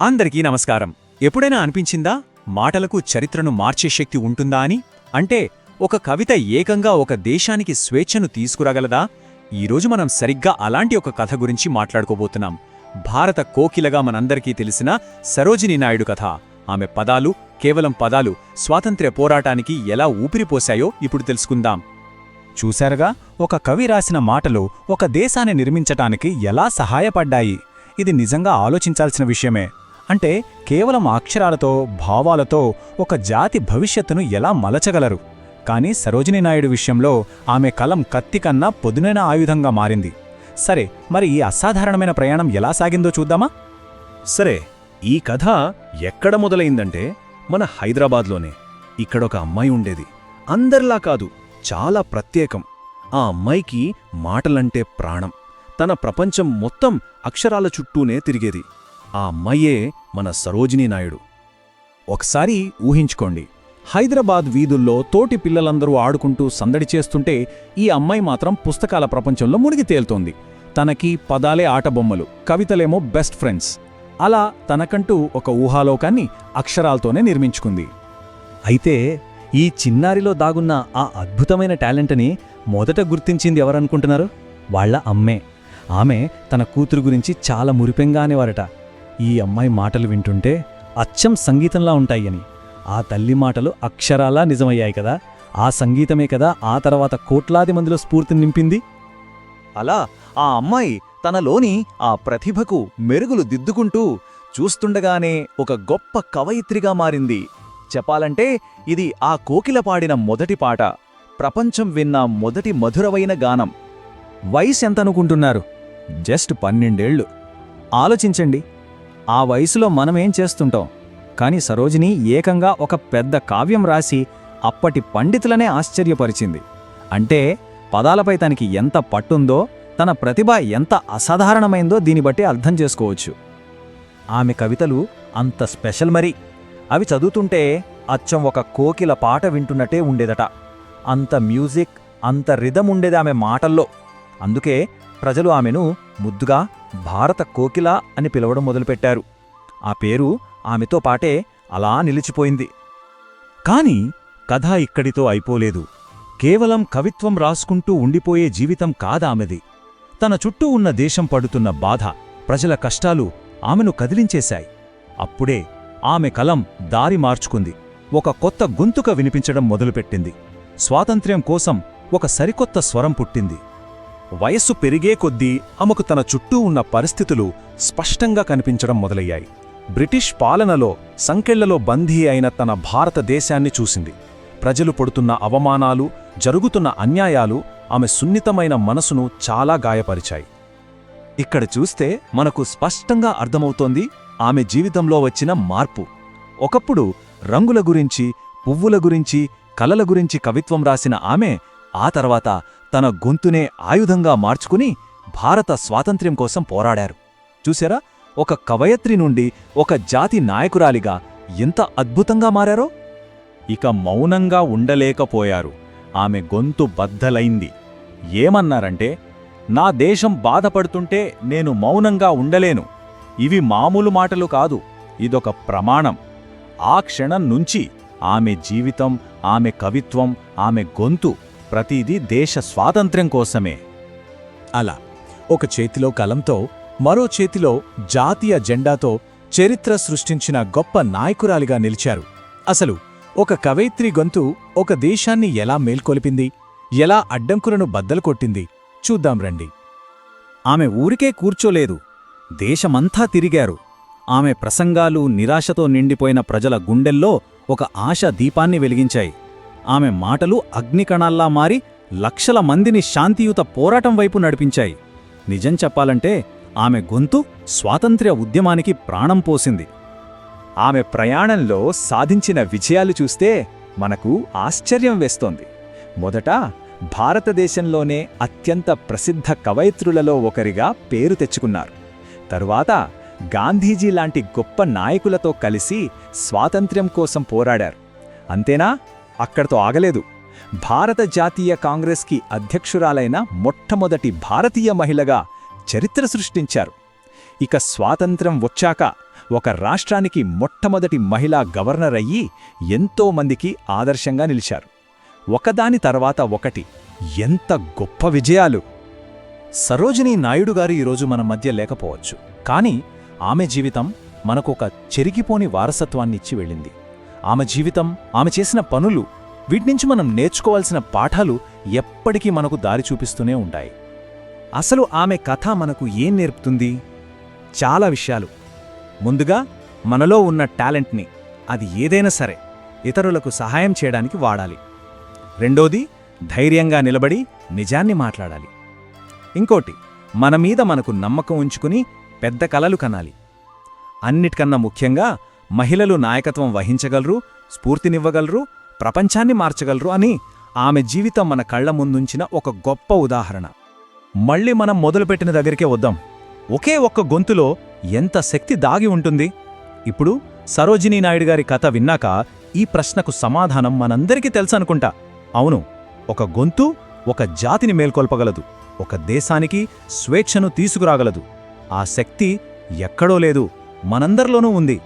అందరికీ నమస్కారం. ఎప్పుడైనా అనిపించిందా మాటలకు చరిత్రను మార్చే శక్తి ఉంటుందా అని? అంటే ఒక కవిత ఏకంగా ఒక దేశానికి స్వేచ్ఛను తీసుకురాగలదా? ఈరోజు మనం సరిగ్గా అలాంటి ఒక కథ గురించి మాట్లాడుకోబోతున్నాం. భారత కోకిలగా మనందరికీ తెలిసిన సరోజినీ నాయుడు కథ. ఆమె పదాలు, కేవలం పదాలు, స్వాతంత్ర్య పోరాటానికి ఎలా ఊపిరిపోశాయో ఇప్పుడు తెలుసుకుందాం. చూశారుగా, ఒక కవి రాసిన మాటలు ఒక దేశాన్ని నిర్మించటానికి ఎలా సహాయపడ్డాయి. ఇది నిజంగా ఆలోచించాల్సిన విషయమే. అంటే కేవలం అక్షరాలతో, భావాలతో ఒక జాతి భవిష్యత్తును ఎలా మలచగలరు. కానీ సరోజినీ నాయుడు విషయంలో ఆమె కలం కత్తి కన్నా పొదునైన ఆయుధంగా మారింది. సరే, మరి ఈ అసాధారణమైన ప్రయాణం ఎలా సాగిందో చూద్దామా? సరే, ఈ కథ ఎక్కడ మొదలైందంటే మన హైదరాబాద్లోనే. ఇక్కడొక అమ్మాయి ఉండేది. అందరిలా కాదు, చాలా ప్రత్యేకం. ఆ అమ్మాయికి మాటలంటే ప్రాణం. తన ప్రపంచం మొత్తం అక్షరాల చుట్టూనే తిరిగేది. ఆ అమ్మాయే మన సరోజినీ నాయుడు. ఒకసారి ఊహించుకోండి, హైదరాబాద్ వీధుల్లో తోటి పిల్లలందరూ ఆడుకుంటూ సందడి చేస్తుంటే ఈ అమ్మాయి మాత్రం పుస్తకాల ప్రపంచంలో మునిగి తేలుతోంది. తనకి పదాలే ఆటబొమ్మలు, కవితలేమో బెస్ట్ ఫ్రెండ్స్. అలా తనకంటూ ఒక ఊహాలోకాన్ని అక్షరాలతోనే నిర్మించుకుంది. అయితే ఈ చిన్నారిలో దాగున్న ఆ అద్భుతమైన టాలెంట్ని మొదట గుర్తించింది ఎవరనుకుంటున్నారు? వాళ్ల అమ్మే. ఆమె తన కూతురు గురించి చాలా మురిపెంగా అనేవారట. ఈ అమ్మాయి మాటలు వింటుంటే అచ్చం సంగీతంలా ఉంటాయని. ఆ తల్లి మాటలు అక్షరాలా నిజమయ్యాయి కదా. ఆ సంగీతమే కదా ఆ తర్వాత కోట్లాది మందిలో స్ఫూర్తిని నింపింది. అలా ఆ అమ్మాయి తనలోని ఆ ప్రతిభకు మెరుగులు దిద్దుకుంటూ చూస్తుండగానే ఒక గొప్ప కవయిత్రిగా మారింది. చెప్పాలంటే ఇది ఆ కోకిల పాడిన మొదటి పాట, ప్రపంచం విన్న మొదటి మధురమైన గానం. వయసు ఎంతనుకుంటున్నారు? జస్ట్ 12 ఏళ్లు. ఆలోచించండి, ఆ వయసులో మనమేం చేస్తుంటాం. కాని సరోజిని ఏకంగా ఒక పెద్ద కావ్యం రాసి అప్పటి పండితులనే ఆశ్చర్యపరిచింది. అంటే పదాలపై తనకి ఎంత పట్టుందో, తన ప్రతిభ ఎంత అసాధారణమైందో దీన్ని బట్టి అర్థం చేసుకోవచ్చు. ఆమె కవితలు అంత స్పెషల్ మరి. అవి చదువుతుంటే అచ్చం ఒక కోకిల పాట వింటున్నట్టే ఉండేదట. అంత మ్యూజిక్, అంత రిథం ఉండేది ఆమె మాటల్లో. అందుకే ప్రజలు ఆమెను ముద్దుగా భారత కోకిల అని పిలవడం మొదలుపెట్టారు. ఆ పేరు ఆమెతో పాటే అలా నిలిచిపోయింది. కాని కథ ఇక్కడితో అయిపోలేదు. కేవలం కవిత్వం రాసుకుంటూ ఉండిపోయే జీవితం కాదామెది. తన చుట్టూ ఉన్న దేశం పడుతున్న బాధ, ప్రజల కష్టాలు ఆమెను కదిలించేశాయి. అప్పుడే ఆమె కలం దారి మార్చుకుంది. ఒక కొత్త గొంతుక వినిపించడం మొదలుపెట్టింది. స్వాతంత్ర్యం కోసం ఒక సరికొత్త స్వరం పుట్టింది. వయస్సు పెరిగే కొద్దీ ఆమెకు తన చుట్టూ ఉన్న పరిస్థితులు స్పష్టంగా కనిపించడం మొదలయ్యాయి. బ్రిటిష్ పాలనలో సంకెళ్లలో బందీ అయిన తన భారతదేశాన్ని చూసింది. ప్రజలు పడుతున్న అవమానాలు, జరుగుతున్న అన్యాయాలు ఆమె సున్నితమైన మనసును చాలా గాయపరిచాయి. ఇక్కడ చూస్తే మనకు స్పష్టంగా అర్థమవుతోంది ఆమె జీవితంలో వచ్చిన మార్పు. ఒకప్పుడు రంగుల గురించి, పువ్వుల గురించి, కలల గురించి కవిత్వం రాసిన ఆమె ఆ తర్వాత తన గొంతునే ఆయుధంగా మార్చుకుని భారత స్వాతంత్ర్యం కోసం పోరాడారు. చూసారా, ఒక కవయత్రి నుండి ఒక జాతి నాయకురాలిగా ఎంత అద్భుతంగా మారారో. ఇక మౌనంగా ఉండలేకపోయారు. ఆమె గొంతు బద్దలైంది. ఏమన్నారంటే, నా దేశం బాధపడుతుంటే నేను మౌనంగా ఉండలేను. ఇవి మామూలు మాటలు కాదు, ఇదొక ప్రమాణం. ఆ క్షణం నుంచి ఆమె జీవితం, ఆమె కవిత్వం, ఆమె గొంతు ప్రతిదీ దేశ స్వాతంత్ర్యం కోసమే. అలా ఒక చేతిలో కలంతో, మరో చేతిలో జాతీయ జెండాతో చరిత్ర సృష్టించిన గొప్ప నాయకురాలిగా నిలిచారు. అసలు ఒక కవయిత్రి గొంతు ఒక దేశాన్ని ఎలా మేల్కొలిపింది, ఎలా అడ్డంకులను బద్దలు కొట్టింది చూద్దాం రండి. ఆమె ఊరికే కూర్చోలేదు, దేశమంతా తిరిగారు. ఆమె ప్రసంగాలు నిరాశతో నిండిపోయిన ప్రజల గుండెల్లో ఒక ఆశా దీపాన్ని వెలిగించాయి. ఆమె మాటలు అగ్నికణాల్లా మారి లక్షల మందిని శాంతియుత పోరాటం వైపు నడిపించాయి. నిజం చెప్పాలంటే ఆమె గొంతు స్వాతంత్ర్య ఉద్యమానికి ప్రాణం పోసింది. ఆమె ప్రయాణంలో సాధించిన విజయాలు చూస్తే మనకు ఆశ్చర్యం వేస్తోంది. మొదట భారతదేశంలోనే అత్యంత ప్రసిద్ధ కవయిత్రులలో ఒకరిగా పేరు తెచ్చుకున్నారు. తరువాత గాంధీజీ లాంటి గొప్ప నాయకులతో కలిసి స్వాతంత్ర్యం కోసం పోరాడారు. అంతేనా? అక్కడితో ఆగలేదు. భారత జాతీయ కాంగ్రెస్కి అధ్యక్షురాలైన మొట్టమొదటి భారతీయ మహిళగా చరిత్ర సృష్టించారు. ఇక స్వాతంత్ర్యం వచ్చాక ఒక రాష్ట్రానికి మొట్టమొదటి మహిళా గవర్నర్ అయ్యి ఎంతో మందికి ఆదర్శంగా నిలిచారు. ఒకదాని తర్వాత ఒకటి ఎంత గొప్ప విజయాలు! సరోజినీ నాయుడు గారు ఈరోజు మన మధ్య లేకపోవచ్చు, కానీ ఆమె జీవితం మనకొక చెరిగిపోని వారసత్వాన్నిచ్చి వెళ్ళింది. ఆమె జీవితం, ఆమె చేసిన పనులు, వీటినుంచి మనం నేర్చుకోవాల్సిన పాఠాలు ఎప్పటికీ మనకు దారి చూపిస్తూనే ఉంటాయి. అసలు ఆమె కథ మనకు ఏం నేర్పుతుంది? చాలా విషయాలు. ముందుగా, మనలో ఉన్న టాలెంట్ని, అది ఏదైనా సరే, ఇతరులకు సహాయం చేయడానికి వాడాలి. రెండోది, ధైర్యంగా నిలబడి నిజాన్ని మాట్లాడాలి. ఇంకోటి, మన మీద మనకు నమ్మకం ఉంచుకుని పెద్ద కలలు కనాలి. అన్నిటికన్నా ముఖ్యంగా, మహిళలు నాయకత్వం వహించగలరు, స్ఫూర్తినివ్వగలరు, ప్రపంచాన్ని మార్చగలరు అని ఆమె జీవితం మన కళ్ల ముందుంచిన ఒక గొప్ప ఉదాహరణ. మళ్ళీ మనం మొదలుపెట్టిన దగ్గరికే వద్దాం. ఒకే ఒక్క గొంతులో ఎంత శక్తి దాగి ఉంటుంది? ఇప్పుడు సరోజినీ నాయుడు గారి కథ విన్నాక ఈ ప్రశ్నకు సమాధానం మనందరికీ తెలుసనుకుంటా. అవును, ఒక గొంతు ఒక జాతిని మేల్కొల్పగలదు, ఒక దేశానికి స్వేచ్ఛను తీసుకురాగలదు. ఆ శక్తి ఎక్కడో లేదు, మనందరిలోనూ ఉంది.